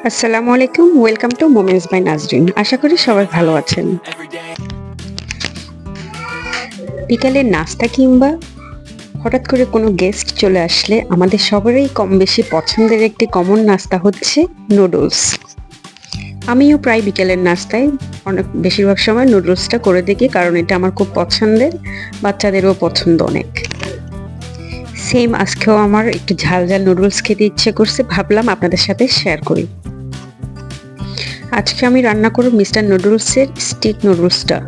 আসসালামু আলাইকুম, welcome to moments by Nazrin. আশা করি সবাই ভালো আছেন। বিকালের নাস্তা কিংবা হঠাৎ করে কোনো গেস্ট চলে আসলে আমাদের সবারই কম বেশি পছন্দের একটি কমন নাস্তা হচ্ছে নুডলস। আমিও প্রায় বিকেলের নাস্তায় বেশিরভাগ সময় নুডলসটা করে দেখি, কারণ এটা আমার খুব পছন্দের, বাচ্চাদেরও পছন্দ অনেক। সেম আজকেও আমার একটু ঝাল ঝাল নুডলস খেতে ইচ্ছে করছে, ভাবলাম আপনাদের সাথে শেয়ার করি। আজকে আমি রান্না করব মিস্টার নুডলসের স্টিক নুডলসটা,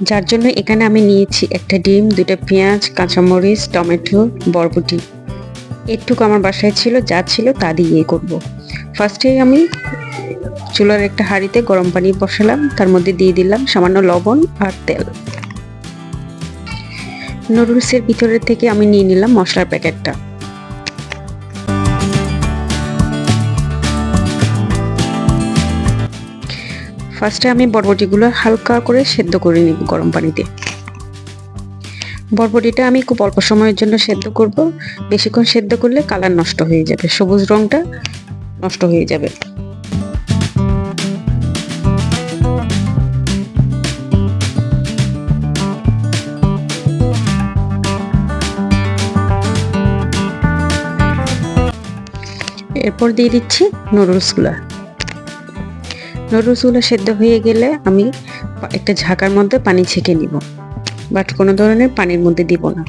যার জন্য এখানে আমি নিয়েছি একটা ডিম, 2টা পেঁয়াজ, কাঁচামরিচ, টমেটো, বরবটি। এটুকু আমার বাসায় ছিল, যা ছিল তা দিয়েই করব। ফার্স্টে আমি চুলার একটা হাঁড়িতে গরম পানি বসালাম, তার মধ্যে দিয়ে দিলাম সামান্য লবণ আর তেল। নুডলসের ভিতরে থেকে আমি নিয়ে নিলাম মশলার প্যাকেটটা। ফার্স্টে আমি বরবটিগুলো হালকা করে সেদ্ধ করে নিব গরম পানিতে। বরবটিটা আমি খুব অল্প সময়ের জন্য সেদ্ধ করব, বেশিক্ষণ সেদ্ধ করলে কালার নষ্ট হয়ে যাবে, সবুজ রংটা নষ্ট হয়ে যাবে। এরপর দিয়ে দিচ্ছি নুডলসগুলো সেদ্ধ হয়ে গেলে আমি একটা ঝাঁকার মধ্যে পানি ছেঁকে নিব, বাট কোনো ধরনের পানির মধ্যে দিব না।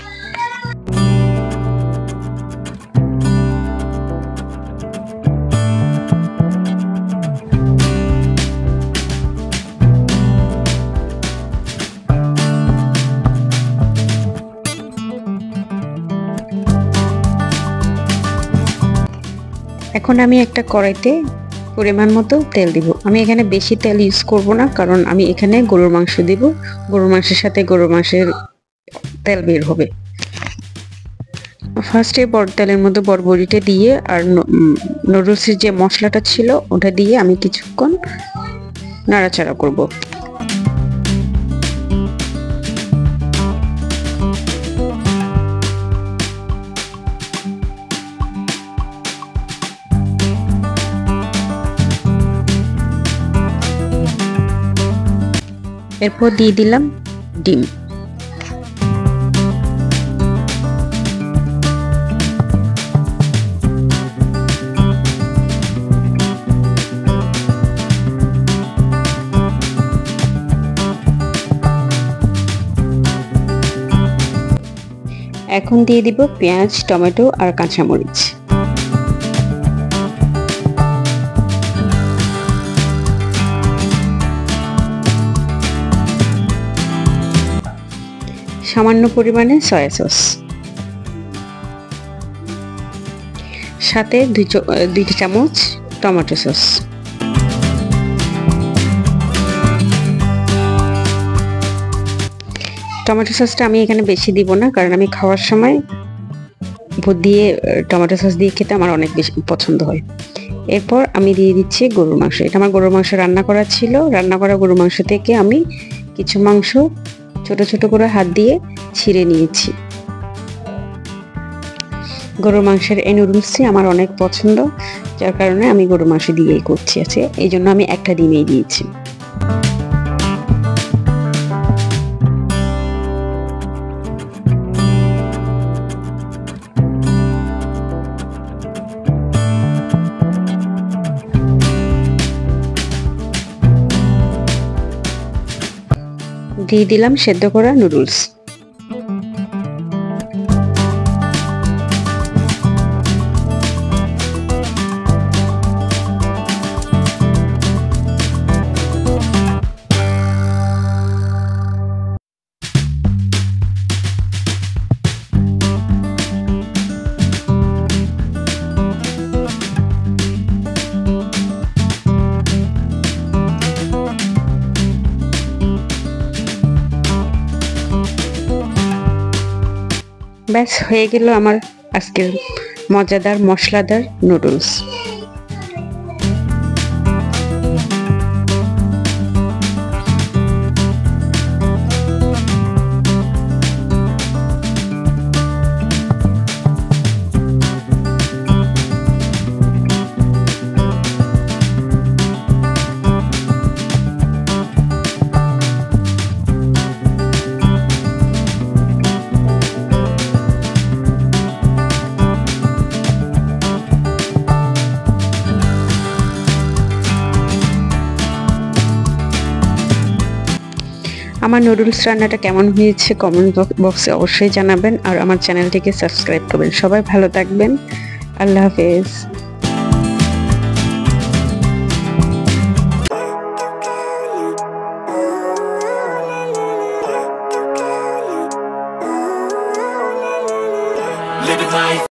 এখন আমি একটা কড়াইতে পরিমাণ মতো তেল দিব। আমি এখানে বেশি তেল ইউজ করব না, কারণ আমি এখানে গরুর মাংস দিব। গরুর মাংসের সাথে গরুর মাংসের তেল বের হবে। ফার্স্টে তেলের মধ্যে বরবটিটা দিয়ে আর নুডলসের যে মশলাটা ছিল ওটা দিয়ে আমি কিছুক্ষণ নাড়াচাড়া করব। এরপর দিয়ে দিলাম ডিম। এখন দিয়ে দিব পেঁয়াজ, টমেটো আর কাঁচামরিচ। সামান্য পরিমাণে সয়া সস, সাথে 2 চামচ টমেটো সস। টমেটো সসটা আমি এখানে বেশি দিব না, কারণ আমি খাওয়ার সময় ভোট দিয়ে টমেটো সস দিয়ে খেতে আমার অনেক বেশি পছন্দ হয়। এরপর আমি দিয়ে দিচ্ছি গরুর মাংস। এটা আমার গরুর মাংস রান্না করা ছিল। রান্না করা গরুর মাংস থেকে আমি কিছু মাংস ছোট ছোট করে হাত দিয়ে ছিঁড়ে নিয়েছি। গরুর মাংসের এই নুডলসটি আমার অনেক পছন্দ, যার কারণে আমি গরুর মাংস দিয়েই করছি। এই জন্য আমি একটা ডিমই দিয়েছি। দিয়ে দিলাম সেদ্ধ করা নুডলস। ব্যাস হয়ে গেল আমার আজকের মজাদার মশলাদার নুডলস। আমার নুডলস রান্নাটা কেমন হয়েছে কমেন্ট বক্সে অবশ্যই জানাবেন আর আমার চ্যানেলটিকে সাবস্ক্রাইব করবেন। সবাই ভালো থাকবেন। আল্লাহ হাফেজ।